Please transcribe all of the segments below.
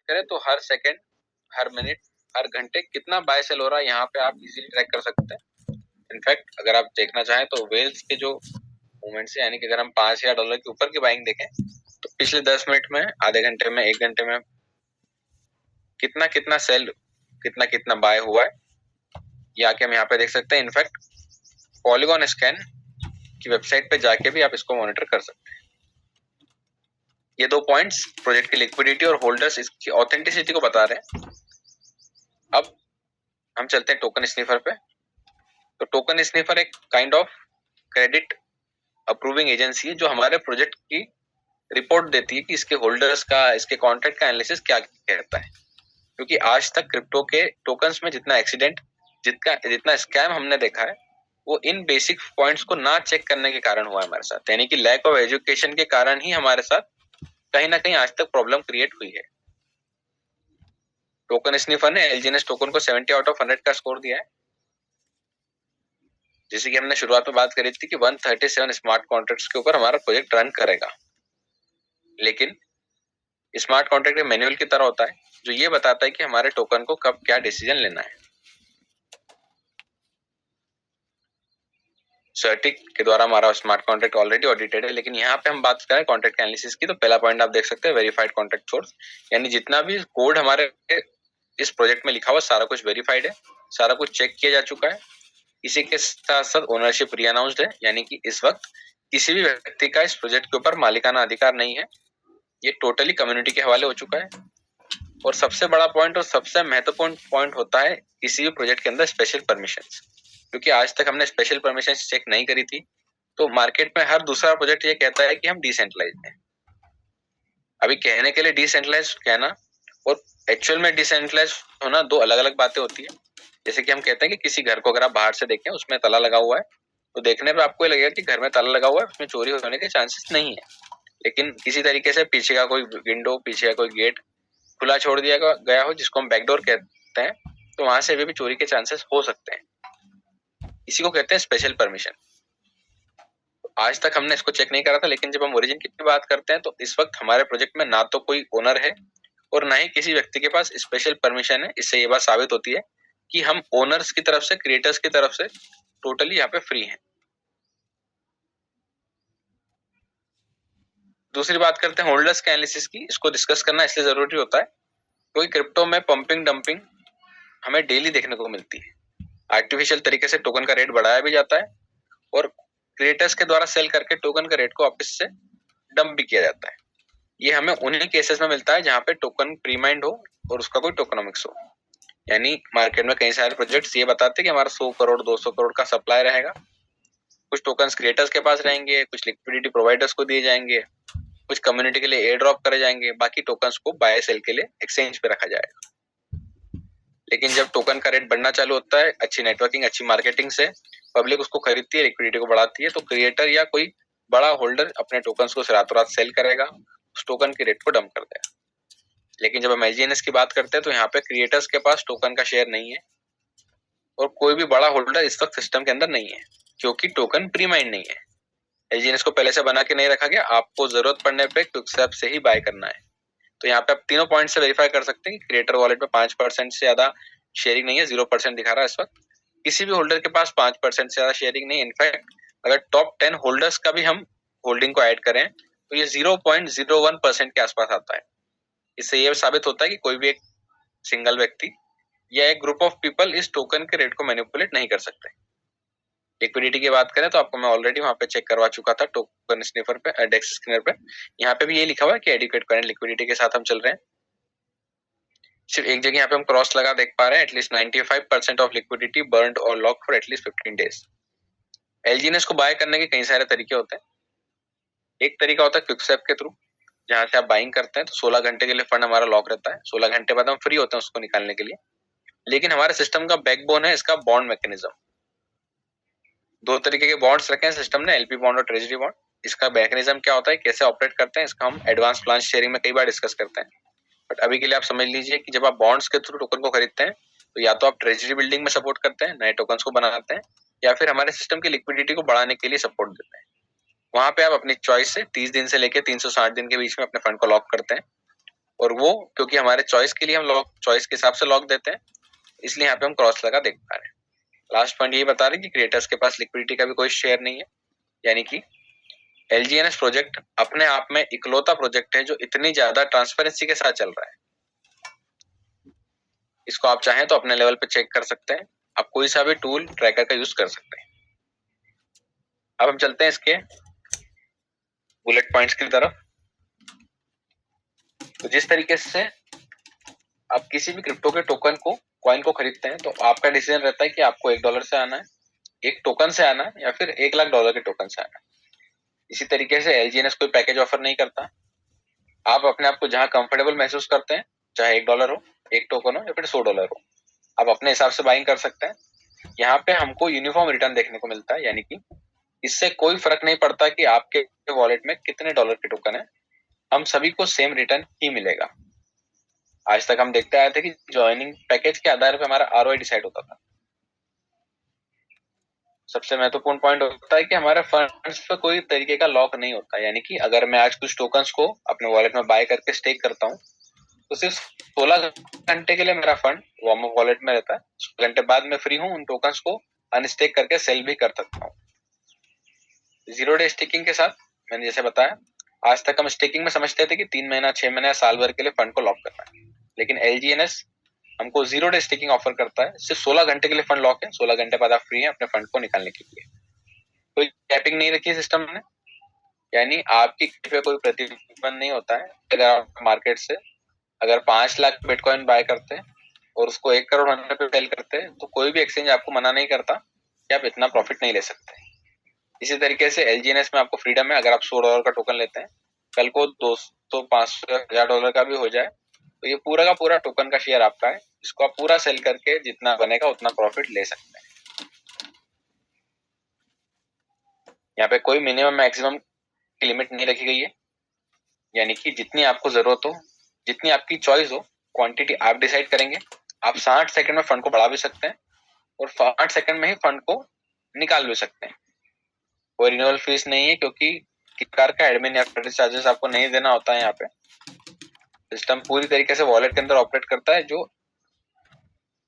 करें तो हर सेकंड, हर मिनट, हर घंटे कितना बाय सेल हो रहा है यहाँ पे आप इजीली ट्रैक कर सकते हैं। इनफैक्ट अगर आप देखना चाहें तो वेल्स के जो मूवमेंट्स है, यानी कि अगर हम $5,000 के ऊपर की बाइंग देखें तो पिछले 10 मिनट में, आधे घंटे में, 1 घंटे में कितना कितना सेल, कितना कितना बाय हुआ है, ये आके हम यहाँ पे देख सकते हैं। इनफैक्ट पॉलीगॉन स्कैन की वेबसाइट पे जाके भी आप इसको मॉनिटर कर सकते हैं। ये 2 पॉइंट्स प्रोजेक्ट की लिक्विडिटी और होल्डर्स इसकी ऑथेंटिसिटी को बता रहे हैं। अब हम चलते हैं टोकन स्निफर पे। तो टोकन स्निफर एक kind of credit approving agency है जो हमारे प्रोजेक्ट की रिपोर्ट देती है कि इसके होल्डर्स का, इसके कॉन्ट्रैक्ट का एनालिसिस क्या कहता है। क्योंकि आज तक क्रिप्टो के टोकन्स में जितना एक्सीडेंट, जितना स्कैम हमने देखा है, वो इन बेसिक पॉइंट्स को ना चेक करने के कारण हुआ है हमारे साथ। यानी कि लैक ऑफ एजुकेशन के कारण ही हमारे साथ कहीं ना कहीं आज तक प्रॉब्लम क्रिएट हुई है। टोकन स्निफर ने एलजीएनएस टोकन को 70 आउट ऑफ 100 का स्कोर दिया है। जैसे कि हमने शुरुआत में बात करी थी कि 137 स्मार्ट कॉन्ट्रैक्ट्स के ऊपर हमारा प्रोजेक्ट रन करेगा, लेकिन स्मार्ट कॉन्ट्रैक्ट मैनुअल की तरह होता है जो ये बताता है कि हमारे टोकन को कब क्या डिसीजन लेना है। सर्टिक के द्वारा हमारा स्मार्ट कॉन्ट्रैक्ट ऑलरेडी ऑडिटेड है, लेकिन यहाँ पे हम बात करें कॉन्ट्रैक्ट एनालिसिस की, तो पहला पॉइंट आप देख सकते हैं वेरीफाइड कॉन्ट्रैक्ट सोर्स। यानी जितना भी कोड हमारे इस प्रोजेक्ट में लिखा हुआ सारा कुछ वेरीफाइड है, सारा कुछ चेक किया जा चुका है। इसी के साथ साथ ओनरशिप री अनाउंस्ड है, यानी कि इस वक्त किसी भी व्यक्ति का इस प्रोजेक्ट के ऊपर मालिकाना अधिकार नहीं है, ये टोटली कम्युनिटी के हवाले हो चुका है। और सबसे बड़ा पॉइंट और सबसे महत्वपूर्ण पॉइंट होता है किसी भी प्रोजेक्ट के अंदर स्पेशल परमिशंस। क्योंकि आज तक हमने स्पेशल परमिशन चेक नहीं करी थी, तो मार्केट में हर दूसरा प्रोजेक्ट ये कहता है कि हम डिसेंट्रलाइज्ड हैं। अभी कहने के लिए डिसेंट्रलाइज्ड कहना और एक्चुअल में डिसेंट्रलाइज होना दो अलग अलग बातें होती है। जैसे कि हम कहते हैं कि किसी घर को अगर आप बाहर से देखें, उसमें ताला लगा हुआ है, तो देखने पे आपको लगेगा कि घर में ताला लगा हुआ है, उसमें चोरी होने के चांसेस नहीं है। लेकिन किसी तरीके से पीछे का कोई विंडो, पीछे का कोई गेट खुला छोड़ दिया गया हो, जिसको हम बैकडोर कहते हैं, तो वहां से भी चोरी के चांसेस हो सकते हैं। इसी को कहते हैं स्पेशल परमिशन। आज तक हमने इसको चेक नहीं करा था, लेकिन जब हम ओरिजिन की बात करते हैं तो इस वक्त हमारे प्रोजेक्ट में ना तो कोई ओनर है और ना ही किसी व्यक्ति के पास स्पेशल परमिशन है। इससे ये बात साबित होती है कि हम ओनर्स की तरफ से, क्रिएटर्स की तरफ से टोटली यहाँ पे फ्री हैं। दूसरी बात करते हैं होल्डर्स के एनालिसिस की। इसको डिस्कस करना इसलिए जरूरी होता है क्योंकि क्रिप्टो में पंपिंग डंपिंग हमें डेली देखने को मिलती है। आर्टिफिशियल तरीके से टोकन का रेट बढ़ाया भी जाता है और क्रिएटर्स के द्वारा सेल करके टोकन का रेट को वापस से डंप भी किया जाता है। ये हमें उन्हीं केसेस में मिलता है जहां पे टोकन प्रीमाइंड हो और उसका कोई टोकनोमिक्स हो। यानी मार्केट में कई सारे प्रोजेक्ट्स ये बताते हैं कि हमारा 100 करोड़ 200 करोड़ का सप्लाई रहेगा, कुछ टोकन्स क्रिएटर्स के पास रहेंगे, कुछ लिक्विडिटी प्रोवाइडर्स को दिए जाएंगे, कुछ कम्युनिटी के लिए एयर ड्रॉप करे जाएंगे, बाकी टोकन्स को बाय सेल के लिए एक्सचेंज पे रखा जाएगा। लेकिन जब टोकन का रेट बढ़ना चालू होता है, अच्छी नेटवर्किंग, अच्छी मार्केटिंग से पब्लिक उसको खरीदती है, लिक्विडिटी को बढ़ाती है, तो क्रिएटर या कोई बड़ा होल्डर अपने टोकन्स को रातों रात सेल करेगा, उस टोकन के रेट को डंप कर देगा। लेकिन जब हम एलजीएनएस की बात करते हैं तो यहाँ पे क्रिएटर्स के पास टोकन का शेयर नहीं है और कोई भी बड़ा होल्डर इस वक्त सिस्टम के अंदर नहीं है, क्योंकि टोकन प्रीमाइंड नहीं है। एलजीएनएस को पहले से बना के नहीं रखा गया, आपको जरूरत पड़ने पे क्विकस्वैप से ही बाय करना है। तो यहाँ पे आप तीनों पॉइंट से वेरीफाई कर सकते हैं कि क्रिएटर वॉलेट में 5% से ज्यादा शेयरिंग नहीं है, 0% दिखा रहा है इस वक्त। किसी भी होल्डर के पास 5% से ज्यादा शेयरिंग नहीं है। इनफैक्ट अगर टॉप 10 होल्डर्स का भी हम होल्डिंग को ऐड करें तो ये 0.01% के आसपास आता है। इससे यह साबित होता है कि कोई भी एक सिंगल व्यक्ति या एक ग्रुप ऑफ पीपल इस टोकन के रेट को मैनिपुलेट नहीं कर सकते। लिक्विडिटी की बात करें तो आपको मैं ऑलरेडी वहां पे चेक करवा चुका था टोकन स्निफर पे, डेक्स स्कैनर पे। यहाँ पे भी ये लिखा हुआ है कि एडिक्वेट करंट लिक्विडिटी के साथ हम चल रहे हैं। सिर्फ एक जगह यहाँ पे हम क्रॉस लगा देख पा रहे हैं, एटलीस्ट 95% ऑफ लिक्विडिटी बर्न्ड और लॉक फॉर एटलीस्ट 15 डेज। एलजीएनएस को बाय करने के कई सारे तरीके होते हैं। एक तरीका होता है क्विकस्वैप के थ्रू, जहां से आप बाइंग करते हैं तो 16 घंटे के लिए फंड हमारा लॉक रहता है, 16 घंटे बाद हम फ्री होते हैं उसको निकालने के लिए। लेकिन हमारे सिस्टम का बैकबोन है इसका बॉन्ड मैकेनिज्म। दो तरीके के बॉन्ड्स रखे हैं सिस्टम ने, एलपी बॉन्ड और ट्रेजरी बॉन्ड। इसका मैकेनिज्म क्या होता है, कैसे ऑपरेट करते हैं, इसका हम एडवांस प्लान शेयरिंग में कई बार डिस्कस करते हैं। बट अभी के लिए आप समझ लीजिए कि जब आप बॉन्ड्स के थ्रू टोकन को खरीदते हैं तो या तो आप ट्रेजरी बिल्डिंग में सपोर्ट करते हैं, नए टोकन्स को बनाते हैं, या फिर हमारे सिस्टम की लिक्विडिटी को बढ़ाने के लिए सपोर्ट देते हैं। वहां पे आप अपनी चॉइस से 30 दिन से लेकर 360 दिन के बीच में अपने फंड को लॉक करते हैं और वो क्योंकि हमारे चॉइस के लिए हम लॉक चॉइस के हिसाब से लॉक देते हैं, इसलिए यहाँ पे हम क्रॉस लगा देख पा रहे हैं। लास्ट पॉइंट ये बता रहे हैं कि क्रिएटर्स के पास लिक्विडिटी का भी कोई शेयर नहीं है, यानी कि LGNS प्रोजेक्ट अपने आप में इकलौता प्रोजेक्ट है जो इतनी ज्यादा ट्रांसपेरेंसी के साथ चल रहा है। इसको आप चाहें तो अपने लेवल पे चेक कर सकते हैं, आप कोई सा भी टूल ट्रैकर का यूज कर सकते हैं। अब हम चलते हैं इसके बुलेट पॉइंट्स की तरफ। तो जिस तरीके से आप किसी भी क्रिप्टो के टोकन को कॉइन को खरीदते हैं, तो आपका डिसीजन रहता है कि आपको $1 से आना है, एक टोकन से आना है, या फिर $1,00,000 के टोकन से आना है। इसी तरीके से LGNS कोई पैकेज ऑफर नहीं करता। आप अपने आप को जहां कंफर्टेबल महसूस करते हैं, चाहे $1 हो, एक टोकन हो, या फिर $100 हो, आप अपने हिसाब से बाइंग कर सकते हैं। यहाँ पे हमको यूनिफॉर्म रिटर्न देखने को मिलता है, यानी कि इससे कोई फर्क नहीं पड़ता कि आपके वॉलेट में कितने डॉलर के टोकन है, हम सभी को सेम रिटर्न ही मिलेगा। आज तक हम देखते आए थे कि ज्वाइनिंग पैकेज के आधार पर हमारा ROI डिसाइड होता था। सबसे महत्वपूर्ण पॉइंट होता है कि हमारे फंड्स पे कोई तरीके का लॉक नहीं होता, यानी कि अगर मैं आज कुछ टोकन्स को अपने वॉलेट में बाय करके स्टेक करता हूँ, तो सिर्फ 16 घंटे के लिए मेरा फंड वार्म अप वॉलेट में रहता है। 16 घंटे बाद मैं फ्री हूँ, उन टोकन्स को अनस्टेक करके सेल भी कर सकता हूँ। 0 डे स्टेकिंग के साथ मैंने जैसे बताया, आज तक हम स्टेकिंग में समझते थे कि 3 महीना, 6 महीना, साल भर के लिए फंड को लॉक करना है, लेकिन LGNS हमको 0 डे स्टेकिंग ऑफर करता है। सिर्फ 16 घंटे के लिए फंड लॉक है, 16 घंटे बाद आप फ्री हैं अपने फंड को निकालने के लिए। कोई कैपिंग नहीं रखी है सिस्टम ने, यानी आपकी पे कोई प्रतिबंध नहीं होता है। अगर आप मार्केट से अगर 5 लाख बिटकॉइन बाय करते हैं और उसको 1 करोड़ होने पे सेल करते हैं, तो कोई भी एक्सचेंज आपको मना नहीं करता कि आप इतना प्रॉफिट नहीं ले सकते। इसी तरीके से LGNS में आपको फ्रीडम है। अगर आप $100 का टोकन लेते हैं, कल को 200, 500, $1000 का भी हो जाए, तो ये पूरा का पूरा टोकन का शेयर आपका है, इसको आप पूरा सेल करके जितना बनेगा उतना प्रॉफिट ले सकते हैं। यहाँ पे कोई मिनिमम मैक्सिमम की लिमिट नहीं रखी गई है, यानी कि जितनी आपको जरूरत हो, जितनी आपकी चॉइस हो, क्वांटिटी आप डिसाइड करेंगे। आप 60 सेकंड में फंड को बढ़ा भी सकते हैं और 60 सेकंड में ही फंड को निकाल भी सकते हैं। कोई रिन्यूअल फीस नहीं है, क्योंकि प्रकार का एडमिन या सर्विस चार्जेस आपको नहीं देना होता है। यहाँ पे सिस्टम पूरी तरीके से वॉलेट के अंदर ऑपरेट करता है, जो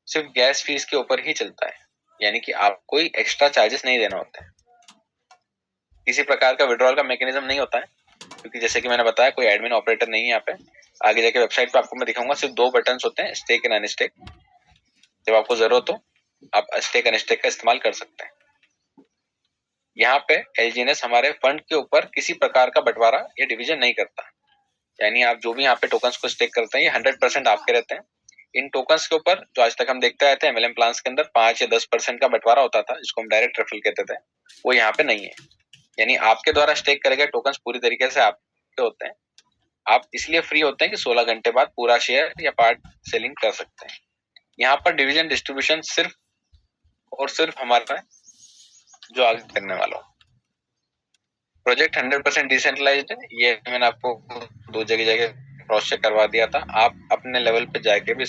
सिर्फ गैस फीस के ऊपर ही चलता है, यानी कि आपको कोई एक्स्ट्रा चार्जेस नहीं देना होता है। किसी प्रकार का विड्रॉल का मैकेनिज्म नहीं होता है, क्योंकि जैसे कि मैंने बताया कोई एडमिन ऑपरेटर नहीं है यहाँ पे। आगे जाके वेबसाइट पे आपको मैं दिखाऊंगा, सिर्फ 2 बटन्स होते हैं, स्टेक एंड अनस्टेक। जब आपको जरूरत हो आप स्टेक अनस्टेक का इस्तेमाल कर सकते हैं। यहाँ पे LGNS हमारे फंड के ऊपर किसी प्रकार का बंटवारा या डिवीजन नहीं करता, यानी आप जो भी यहाँ पे टोकन्स को स्टेक करते हैं, ये 100% आपके रहते हैं। इन टोकन्स के ऊपर जो आज तक हम देखते आए थे MLM प्लान्स के अंदर 5 या 10% का बंटवारा होता था, जिसको हम डायरेक्ट रेफरल कहते थे, वो यहाँ पे नहीं है। यानी आपके द्वारा स्टेक करे गए टोकन्स पूरी तरीके से आपके होते हैं। आप इसलिए फ्री होते हैं कि 16 घंटे बाद पूरा शेयर या पार्ट सेलिंग कर सकते हैं। यहाँ पर डिवीजन डिस्ट्रीब्यूशन सिर्फ और सिर्फ हमारा जो आगे करने वाला हो। प्रोजेक्ट 100% डिसेंट्रलाइज्ड है, ये मैंने आपको 2 जगह क्रॉस चेक करवा दिया था। आप अपने लेवल पे जाके भी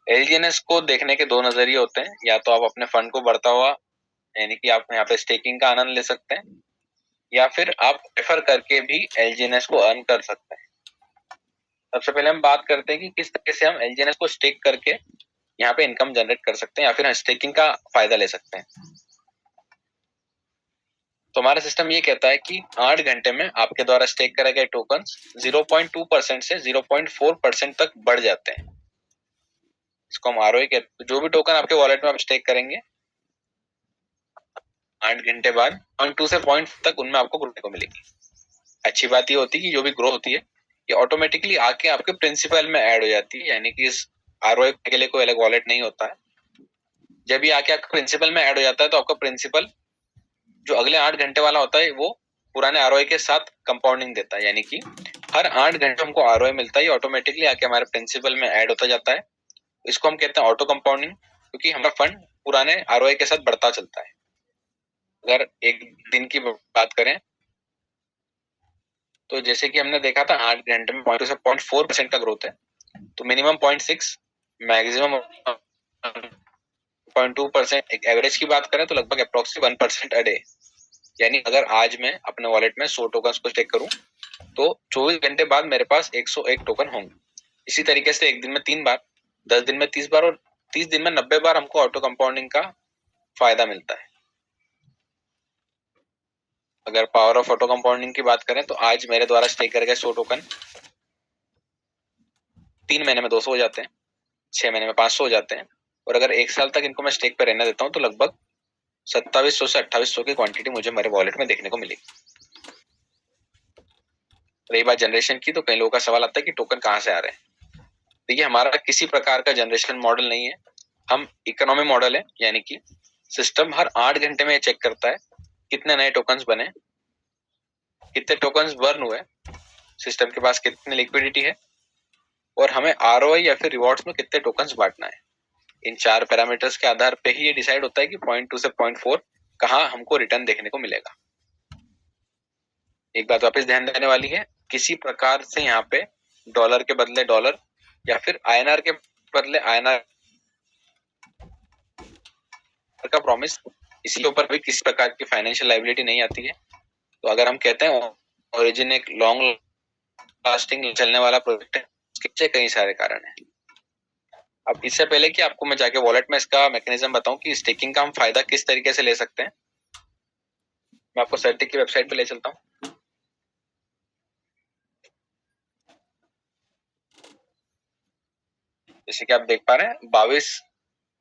LGNS को देखने के 2 नजरिए होते हैं, या तो आप अपने फंड को बढ़ता हुआ, यानी कि आप यहाँ पे स्टेकिंग का आनंद ले सकते हैं, या फिर आप रेफर करके भी LGNS को अर्न कर सकते हैं। सबसे पहले हम बात करते हैं कि किस तरह से हम LGNS को स्टेक करके यहाँ पे इनकम जनरेट कर सकते हैं, या फिर स्टेकिंग का फायदा ले सकते हैं। तो हमारा सिस्टम ये कहता है कि 8 घंटे में आपके द्वारा स्टेक करे गए टोकन्स 0.2% से 0.4% तक बढ़ जाते हैं। इसको हम ROI कहते हैं। जो भी टोकन आपके वॉलेट में आप स्टेक करेंगे, 8 घंटे बाद 0.2 से 0.4 तक उनमें आपको ग्रोथ को मिलेगी। अच्छी बात ये होती है कि जो भी ग्रो होती है, ये ऑटोमेटिकली आके आपके प्रिंसिपल में ऐड हो जाती है, यानी कि इस ROI के लिए कोई अलग वॉलेट नहीं होता है। जब ये आके आपके प्रिंसिपल में ऐड हो जाता है, तो आपका प्रिंसिपल जो अगले 8 घंटे वाला होता है, वो पुराने ROI के साथ कंपाउंडिंग देता है, यानी कि हर 8 घंटे हमको ROI मिलता है, ये ऑटोमेटिकली आके हमारे प्रिंसिपल में ऐड होता जाता है। इसको हम कहते हैं ऑटो कंपाउंडिंग, क्योंकि हमारा फंड पुराने ROI के साथ बढ़ता चलता है। अगर एक दिन की बात करें, तो जैसे कि हमने देखा था 8 घंटे में 0.2 से 0.4% का ग्रोथ है, तो मिनिमम 0.6, मैक्सिमम 0.2%। एक एवरेज की बात करें तो लगभग अप्रोक्सीमेट 1% अ डे। यानी अगर आज मैं अपने वॉलेट में 100 टोकन्स को स्टेक करूं, तो 24 घंटे बाद मेरे पास 101 टोकन होंगे। इसी तरीके से एक दिन में 3 बार, 10 दिन में 30 बार और 30 दिन में 90 बार हमको ऑटो कंपाउंडिंग का फायदा मिलता है। अगर पावर ऑफ ऑटो कंपाउंडिंग की बात करें तो आज मेरे द्वारा स्टेक कर गए 100 टोकन 3 महीने में 200 हो जाते हैं, 6 महीने में 500 हो जाते हैं, और अगर 1 साल तक इनको मैं स्टेक पे रहने देता हूँ तो लगभग 2700 से 2800 की क्वांटिटी मुझे मेरे वॉलेट में देखने को मिलेगी। रही बात जनरेशन की, तो कई लोगों का सवाल आता है कि टोकन कहाँ से आ रहे हैं। देखिए, हमारा किसी प्रकार का जनरेशन मॉडल नहीं है, हम इकोनॉमी मॉडल है, यानी कि सिस्टम हर 8 घंटे में चेक करता है कितने नए टोकन्स बने, कितने टोकन्स बर्न हुए, सिस्टम के पास कितनी लिक्विडिटी है, और हमें आरओआई या फिर रिवॉर्ड्स में कितने टोकन्स बांटना है। इन 4 पैरामीटर्स के आधार पे ही ये डिसाइड होता है कि 0.2 से 0.4 कहाँ हमको रिटर्न देखने को मिलेगा। एक बात वापस ध्यान देने वाली है, किसी प्रकार से यहाँ पे डॉलर के बदले डॉलर या फिर आईएनआर के बदले आईएनआर का प्रॉमिस, इसी के ऊपर भी किसी प्रकार की फाइनेंशियल लायबिलिटी नहीं आती है। तो अगर हम कहते हैं ओरिजिन एक लॉन्ग लास्टिंग चलने वाला प्रोजेक्ट है, इसके कई सारे कारण हैं। अब इससे पहले कि आपको मैं जाके वॉलेट में इसका मैकेनिज्म बताऊं कि स्टेकिंग का हम फायदा किस तरीके से ले सकते हैं, मैं आपको सर्टिक की वेबसाइट पे ले चलता हूं। जैसे कि आप देख पा रहे हैं 22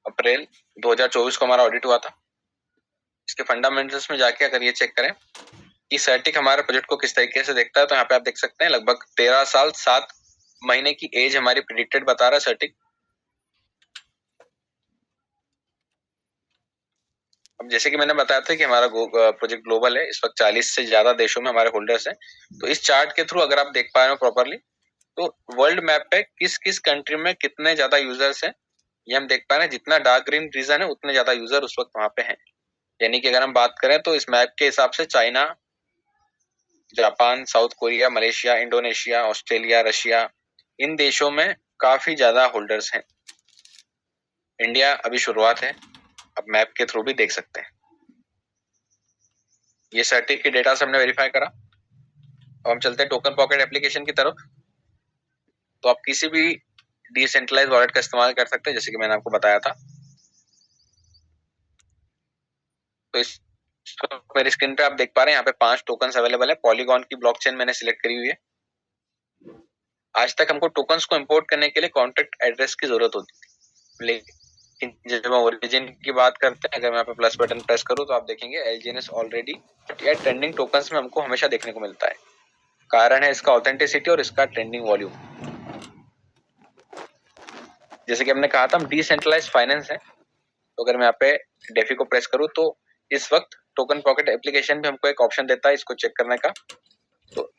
अप्रैल 2024 को हमारा ऑडिट हुआ था। इसके फंडामेंटल्स में जाके अगर ये चेक करें कि सर्टिक हमारे प्रोजेक्ट को किस तरीके से देखता है, तो यहाँ पे आप देख सकते हैं लगभग 13 साल 7 महीने की एज हमारी प्रिडिक्टेड बता रहा है सर्टिक। अब जैसे कि मैंने बताया था कि हमारा प्रोजेक्ट ग्लोबल है, इस वक्त 40 से ज्यादा देशों में हमारे होल्डर्स हैं। तो इस चार्ट के थ्रू अगर आप देख पा रहे हो प्रॉपरली, तो वर्ल्ड मैप पे किस किस कंट्री में कितने ज्यादा यूजर्स हैं ये हम देख पा रहे हैं। जितना डार्क ग्रीन रीजन है उतने ज्यादा यूजर उस वक्त वहां पे हैं। यानी कि अगर हम बात करें तो इस मैप के हिसाब से China, Japan, South Korea, Malaysia, Indonesia, Australia, Russia, इन देशों में काफी ज्यादा होल्डर्स हैं। इंडिया अभी शुरुआत है, अब मैप के थ्रू भी देख सकते हैं। ये सर्टिक के डेटा से हमने वेरीफाई करा। अब हम चलते हैं टोकन पॉकेट एप्लीकेशन की तरफ। तो आप किसी भी डिसेंट्रलाइज वॉलेट का इस्तेमाल कर सकते हैं, जैसे कि मैंने आपको बताया था। तो इस मेरी स्क्रीन पे आप देख पा रहे हैं यहाँ पे 5 टोकन्स अवेलेबल है। पॉलीगॉन की ब्लॉकचेन मैंने सिलेक्ट करी हुई है। आज तक हमको टोकन्स को इंपोर्ट करने के लिए कॉन्ट्रैक्ट एड्रेस की जरूरत होती थी, लेकिन जब हम ओरिजिन की बात करते हैं, अगर मैं यहाँ पे प्लस बटन प्रेस करूँ तो आप देखेंगे एलजीएनएस ऑलरेडी या ट्रेंडिंग टोकन्स में हमको हमेशा देखने को मिलता है। कारण है इसका ऑथेंटिसिटी और इसका ट्रेंडिंग वॉल्यूम। जैसे कि हमने कहा था हम डिसेंट्रलाइज फाइनेंस है, तो अगर मैं यहाँ पे डेफी को प्रेस करूँ तो इस वक्त टोकन पॉकेट एप्लीकेशन भी हमको एक ऑप्शन देता है इसको चेक करने का। तो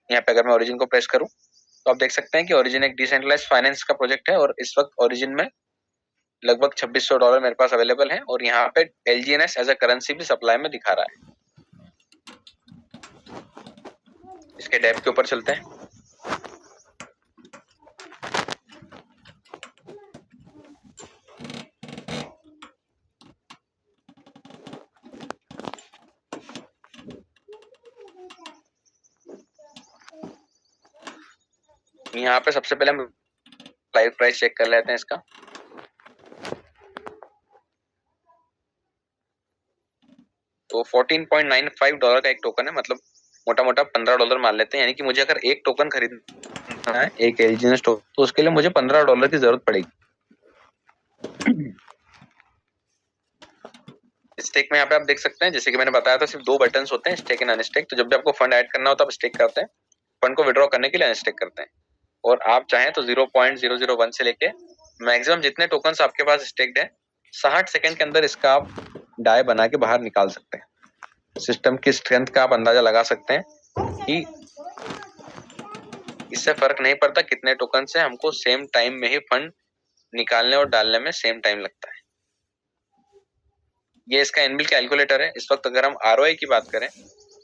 यहाँ पे अगर मैं ओरिजिन को प्रेस करूँ तो आप देख सकते हैं कि ओरिजिन एक डिसेंट्रलाइज फाइनेंस का प्रोजेक्ट है, और इस वक्त ओरिजिन में लगभग $2600 मेरे पास अवेलेबल है, और यहाँ पे एलजीएनएस एज अ करेंसी भी सप्लाई में दिखा रहा है। इसके डेप के ऊपर चलते हैं। यहाँ पे सबसे पहले हम लाइव प्राइस चेक कर लेते हैं इसका। तो $14.95 का एक टोकन है, मतलब मोटा मोटा $15 मान लेते हैं। यानी कि मुझे अगर एक टोकन खरीदना है, एक एलजीएनएस टोकन, तो उसके लिए मुझे $15 की जरूरत पड़ेगी। स्टेक में यहाँ पे आप देख सकते हैं, जैसे कि मैंने बताया था सिर्फ 2 बटन्स होते हैं, स्टेक एंड अनस्टेक। तो जब भी आपको फंड ऐड करना होता है आप स्टेक करते हैं, फंड को विड्रॉ करने के लिए अनस्टेक करते हैं। और आप चाहें तो 0.001 से लेके मैक्सिमम जितने टोकन्स आपके पास स्टेक्ड है 60 सेकंड के अंदर इसका आप डाई बना के बाहर निकाल सकते हैं। सिस्टम की स्ट्रेंथ का आप अंदाजा लगा सकते हैं कि इससे फर्क नहीं पड़ता कितने टोकन से, हमको सेम टाइम में ही फंड निकालने और डालने में सेम टाइम लगता है। ये इसका इनबिल्ट कैलकुलेटर है। इस वक्त अगर हम आरओआई की बात करें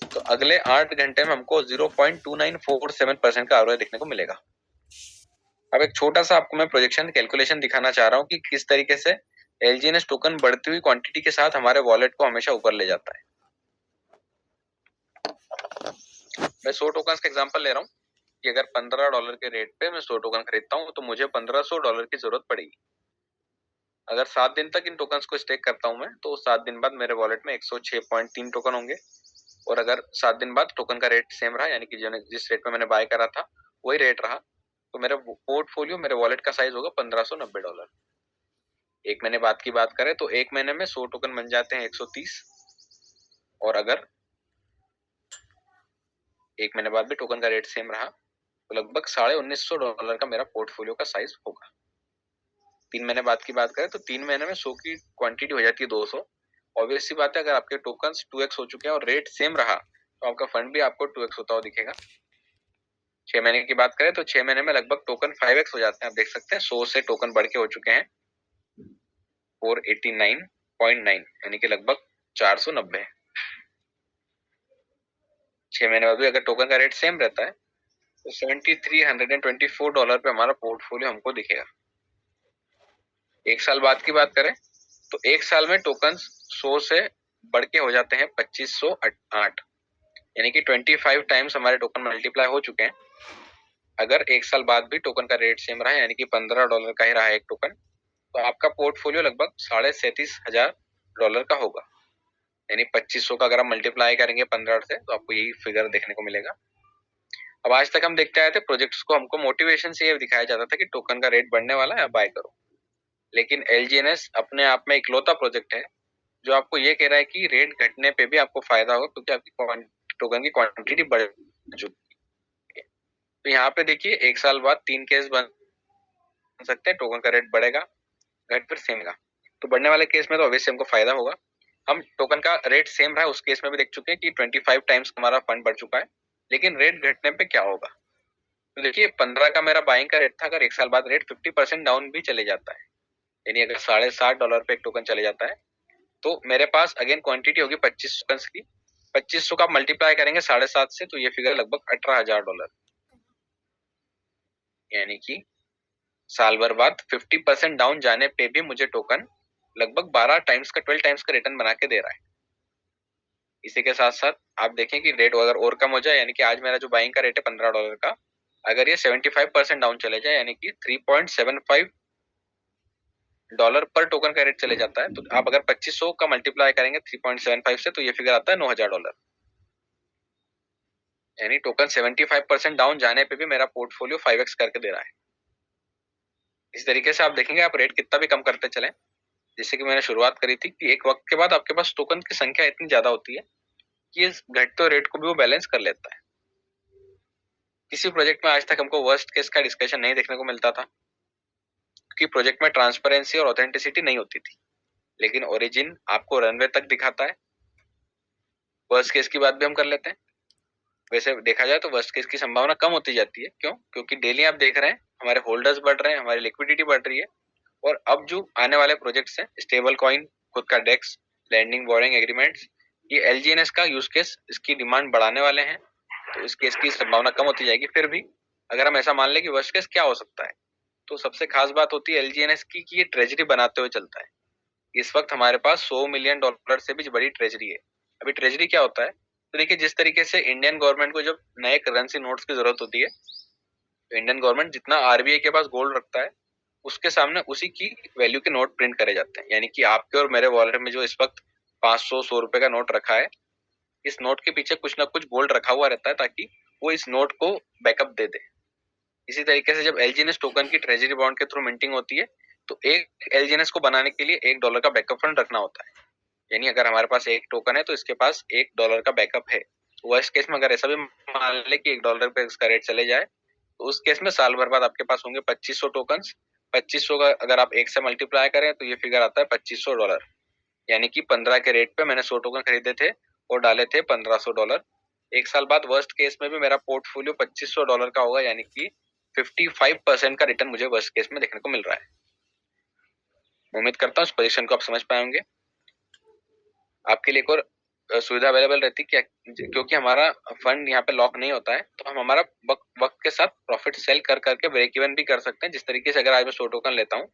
तो अगले 8 घंटे में हमको 0.2947% का आरओआई देखने को मिलेगा। अब एक छोटा सा आपको मैं प्रोजेक्शन कैलकुलेशन दिखाना चाह रहा हूँ कि किस तरीके से एलजीएनएस टोकन बढ़ती हुई क्वांटिटी के साथ हमारे वॉलेट को हमेशा ऊपर ले जाता है। मैं 100 टोकन का एग्जांपल ले रहा हूँ कि अगर $15 के रेट पे मैं 100 टोकन खरीदता हूँ तो मुझे $1500 की जरूरत पड़ेगी। अगर 7 दिन तक इन टोकन्स को स्टेक करता हूँ मैं तो 7 दिन बाद मेरे वॉलेट में 106.3 टोकन होंगे। और अगर 7 दिन बाद टोकन का रेट सेम रहा, यानी कि जिस रेट में मैंने बाय करा था वही रेट रहा, तो मेरा पोर्टफोलियो, मेरे वॉलेट का साइज होगा $1590। एक महीने बाद की बात करें तो एक महीने में 100 टोकन बन जाते हैं 130। और अगर एक महीने बाद भी टोकन का रेट सेम रहा तो लगभग $1950 का मेरा पोर्टफोलियो का साइज होगा। 3 महीने बाद की बात करें तो 3 महीने में 100 की क्वांटिटी हो जाती है 200। ऑब्वियस सी बात है, अगर आपके टोकन्स 2x हो चुके हैं और रेट सेम रहा तो आपका फंड भी आपको 2x होता हुआ दिखेगा। 6 महीने की बात करें तो 6 महीने में लगभग टोकन 5x हो जाते हैं। आप देख सकते हैं 100 से टोकन बढ़ के हो चुके हैं 489.9, यानी कि लगभग 490। 6 महीने बाद भी अगर टोकन का रेट सेम रहता है तो $7324 पे हमारा पोर्टफोलियो हमको दिखेगा। एक साल बाद की बात करें तो एक साल में टोकन 100 से बढ़ के हो जाते हैं 2508, यानी कि 25 टाइम्स हमारे टोकन मल्टीप्लाई हो चुके हैं। अगर एक साल बाद भी टोकन का रेट सेम रहा, यानी कि $15 का ही रहा एक टोकन, तो आपका पोर्टफोलियो लगभग $37,500 का होगा। यानी 2500 का अगर आप मल्टीप्लाई करेंगे 15 से तो आपको यही फिगर देखने को मिलेगा। अब आज तक हम देखते आए थे प्रोजेक्ट्स को हमको मोटिवेशन से ये दिखाया जाता था कि टोकन का रेट बढ़ने वाला है, बाय करो। लेकिन एलजीएनएस अपने आप में इकलौता प्रोजेक्ट है जो आपको ये कह रहा है कि रेट घटने पे भी आपको फायदा होगा, क्योंकि आपकी टोकन की क्वांटिटी बढ़ चुकी है। तो यहाँ पे देखिए एक साल बाद 3 केस बन सकते हैं। टोकन का रेट बढ़ेगा, घट फिर सेम का। तो बढ़ने वाले केस में तो ऑब्वियसली हमको फायदा होगा। हम टोकन का रेट सेम रहा है उस केस में भी देख चुके हैं कि 25 टाइम्स हमारा फंड बढ़ चुका है। लेकिन रेट घटने पे क्या होगा, तो देखिए 15 का मेरा बाइंग का रेट था, अगर एक साल बाद रेट 50% डाउन भी चले जाता है, यानी अगर $60 पे एक टोकन चले जाता है, तो मेरे पास अगेन क्वांटिटी होगी 25 टोकन की। 2500 का मल्टीप्लाई करेंगे 7.5 से तो ये फिगर लगभग $18,000, यानी कि साल भर बाद 50% डाउन जाने पे भी मुझे टोकन लगभग 12 टाइम्स का 12 टाइम्स का रिटर्न बना के दे रहा है। इसी के साथ साथ आप देखें कि रेट अगर और कम हो जाए, यानी कि आज मेरा जो बाइंग का रेट है $15 का, अगर ये 75% डाउन चले जाए, यानी कि $3.75 पर टोकन का रेट चले जाता है, तो आप अगर 2500 का मल्टीप्लाई करेंगे 3.75 से तो ये फिगर आता है $9,000। यानी टोकन 75% डाउन जाने पे भी मेरा पोर्टफोलियो 5x करके दे रहा है। इस तरीके से आप देखेंगे आप रेट कितना भी कम करते चले, जैसे कि मैंने शुरुआत करी थी कि एक वक्त के बाद आपके पास टोकन की संख्या इतनी ज्यादा होती है कि इस घटते रेट को भी वो बैलेंस कर लेता है। किसी प्रोजेक्ट में आज तक हमको वर्स्ट केस का डिस्कशन नहीं देखने को मिलता था, क्योंकि प्रोजेक्ट में ट्रांसपेरेंसी और ऑथेंटिसिटी नहीं होती थी। लेकिन ओरिजिन आपको रनवे तक दिखाता है। वर्स्ट केस की बात भी हम कर लेते हैं। वैसे देखा जाए तो वर्स्ट केस की संभावना कम होती जाती है। क्यों? क्योंकि डेली आप देख रहे हैं हमारे होल्डर्स बढ़ रहे हैं, हमारी लिक्विडिटी बढ़ रही है। और अब जो आने वाले प्रोजेक्ट्स हैं, स्टेबल कॉइन, खुद का डेक्स, लैंडिंग बोरिंग एग्रीमेंट्स, ये एलजीएनएस का यूज केस, इसकी डिमांड बढ़ाने वाले हैं। तो इस केस की संभावना कम होती जाएगी। फिर भी अगर हम ऐसा मान लें कि वर्स्ट केस क्या हो सकता है, तो सबसे खास बात होती है एलजीएनएस की कि ये ट्रेजरी बनाते हुए चलता है। इस वक्त हमारे पास $100 मिलियन से भी बड़ी ट्रेजरी है। अभी ट्रेजरी क्या होता है, तो देखिए जिस तरीके से इंडियन गवर्नमेंट को जब नए करेंसी नोट्स की जरूरत होती है, तो इंडियन गवर्नमेंट जितना आरबीआई के पास गोल्ड रखता है उसके सामने उसी की वैल्यू के नोट प्रिंट करे जाते हैं। यानी कि आपके और मेरे वॉलेट में जो इस वक्त 500 100 रुपए का नोट रखा है, इस नोट के पीछे कुछ ना कुछ गोल्ड रखा हुआ रहता है ताकि वो इस नोट को बैकअप दे दे। इसी तरीके से जब एलजीएनएस टोकन की ट्रेजरी बॉन्ड के थ्रू मिंटिंग होती है, तो एक एलजीएनएस को बनाने के लिए $1 का बैकअप फंड रखना होता है। यानी अगर हमारे पास एक टोकन है तो इसके पास $1 का बैकअप है। वर्स्ट केस में अगर ऐसा भी मान ले कि $1 पे इसका रेट चले जाए, तो उस केस में साल भर बाद आपके पास होंगे 2500 टोकन। 2500 का अगर आप एक से मल्टीप्लाई करें तो ये फिगर आता है $2500। यानी कि 15 के रेट पे मैंने 100 टोकन खरीदे थे और डाले थे $1500। एक साल बाद वर्स्ट केस में भी मेरा पोर्टफोलियो $2500 का होगा, यानी कि 55% का रिटर्न मुझे वर्स्ट केस में देखने को मिल रहा है। उम्मीद करता हूँ इस पोजीशन को आप समझ पाए होंगे। आपके लिए एक और सुविधा अवेलेबल रहती है, क्योंकि हमारा फंड यहाँ पे लॉक नहीं होता है, तो हम हमारा वक्त के साथ प्रॉफिट सेल कर करके ब्रेक इवन भी कर सकते हैं। जिस तरीके से अगर आज मैं 100 टोकन लेता हूँ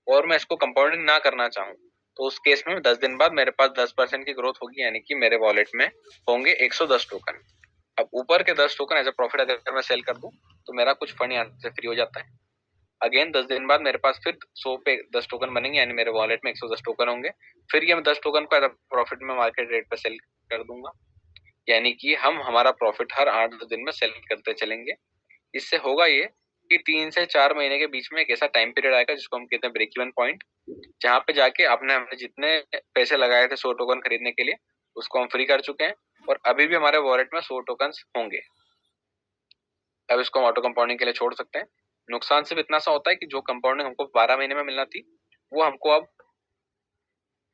और मैं इसको कंपाउंडिंग ना करना चाहूँ, तो उस केस में 10 दिन बाद मेरे पास 10% की ग्रोथ होगी, यानी कि मेरे वॉलेट में होंगे 110 टोकन। अब ऊपर के 10 टोकन एज अ प्रॉफिट अगर मैं सेल कर दूं तो मेरा कुछ फंड यहाँ से फ्री हो जाता है। अगेन 10 दिन बाद मेरे पास फिर 100 पे 10 टोकन बनेंगे, यानी मेरे वॉलेट में 110 टोकन होंगे। फिर ये मैं 10 टोकन को एज अ प्रॉफिट में मार्केट रेट पे सेल कर दूंगा, यानी कि हम हमारा प्रॉफिट हर 8 दिन में सेल करते चलेंगे। इससे होगा ये कि 3 से 4 महीने के बीच में एक ऐसा टाइम पीरियड आएगा जिसको हम कहते हैं ब्रेक इवन पॉइंट, जहाँ पे जाके हमने जितने पैसे लगाए थे 100 टोकन खरीदने के लिए उसको हम फ्री कर चुके हैं और अभी भी हमारे वॉलेट में 100 टोकन होंगे। अब इसको हम ऑटो कंपाउंडिंग के लिए छोड़ सकते हैं। नुकसान सिर्फ इतना सा होता है कि जो कंपाउंडिंग हमको 12 महीने में मिलना थी वो हमको अब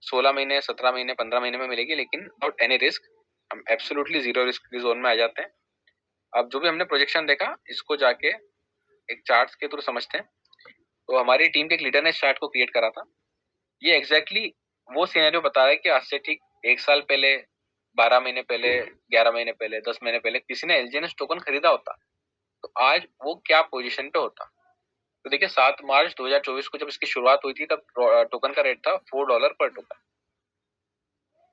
16 महीने, 17 महीने, 15 महीने में मिलेगी, लेकिन विदाउट एनी रिस्क। हम एब्सोल्युटली जीरो रिस्क की जोन में आ जाते हैं। अब जो भी हमने प्रोजेक्शन देखा इसको जाके एक चार्ट के थ्रू समझते हैं। तो हमारी टीम के एक लीडर ने इस चार्ट को क्रिएट करा था। ये एग्जैक्टली वो सिनेरियो बता रहा है कि आज से ठीक 1 साल पहले, 12 महीने पहले, 11 महीने पहले, 10 महीने पहले किसी ने एलजीएनएस टोकन खरीदा होता तो आज वो क्या पोजीशन पे होता। तो देखिए 7 मार्च 2024 को जब इसकी शुरुआत हुई थी तब टोकन का रेट था $4 पर टोकन।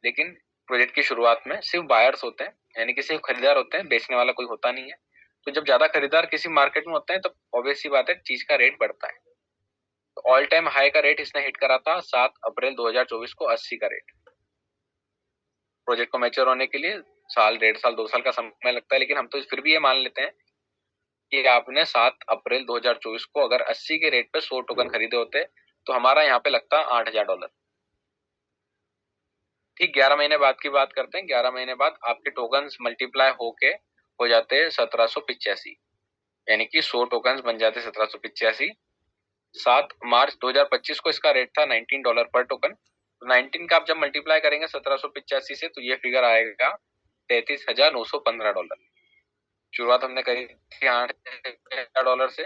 लेकिन प्रोजेक्ट की शुरुआत में सिर्फ बायर्स होते हैं, यानी कि सिर्फ खरीदार होते हैं, बेचने वाला कोई होता नहीं है। तो जब ज्यादा खरीदार किसी मार्केट में होते हैं तो ऑब्वियस सी बात है चीज का रेट बढ़ता है। तो ऑल टाइम हाई का रेट इसने हिट करा था 7 अप्रैल 2024 को 80 का रेट। प्रोजेक्ट को मैच्योर होने के लिए साल, 1.5 साल, 2 साल का समय लगता है, लेकिन हम तो फिर भी ये मान लेते हैं कि आपने 7 अप्रैल 2024 को अगर 80 के रेट पे 100 टोकन खरीदे होते तो हमारा यहाँ पे लगता $8,000। ठीक 11 महीने बाद की बात करते हैं। 11 महीने बाद आपके टोकन मल्टीप्लाई होके हो जाते 1785, यानी कि 100 टोकन बन जाते 1785। 7 मार्च 2025 को इसका रेट था $19 पर टोकन। तो 19 का आप जब मल्टीप्लाई करेंगे 1785 से तो ये फिगर आएगा $33,915। शुरुआत हमने करी थी $8,000 से,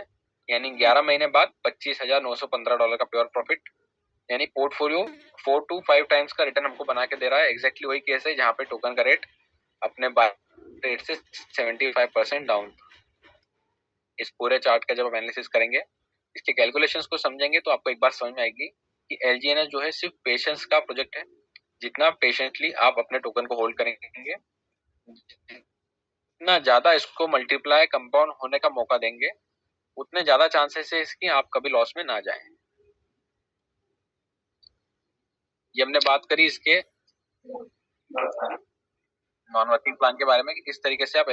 यानी 11 महीने बाद $25,915 का प्योर प्रॉफिट, यानी पोर्टफोलियो 4 to 5 टाइम्स का रिटर्न हमको बना के दे रहा है। एग्जैक्टली वही केस है जहाँ पे टोकन का रेट अपने बाय रेट से 75% डाउन। इस पूरे चार्ट का जब आप एनालिसिस करेंगे, इसके कैलकुलेशंस को समझेंगे तो आपको एक बात समझ में आएगी कि एलजीएनएस जो है सिर्फ पेशेंस का प्रोजेक्ट है। जितना पेशेंटली आप अपने टोकन को होल्ड करेंगे, जितना ज्यादा इसको मल्टीप्लाई कंपाउंड होने का मौका देंगे, उतने ज्यादा चांसेस है इसकी आप कभी लॉस में ना जाएं। ये हमने बात करी इसके नॉन वर्किंग प्लान के बारे में कि किस तरीके से आप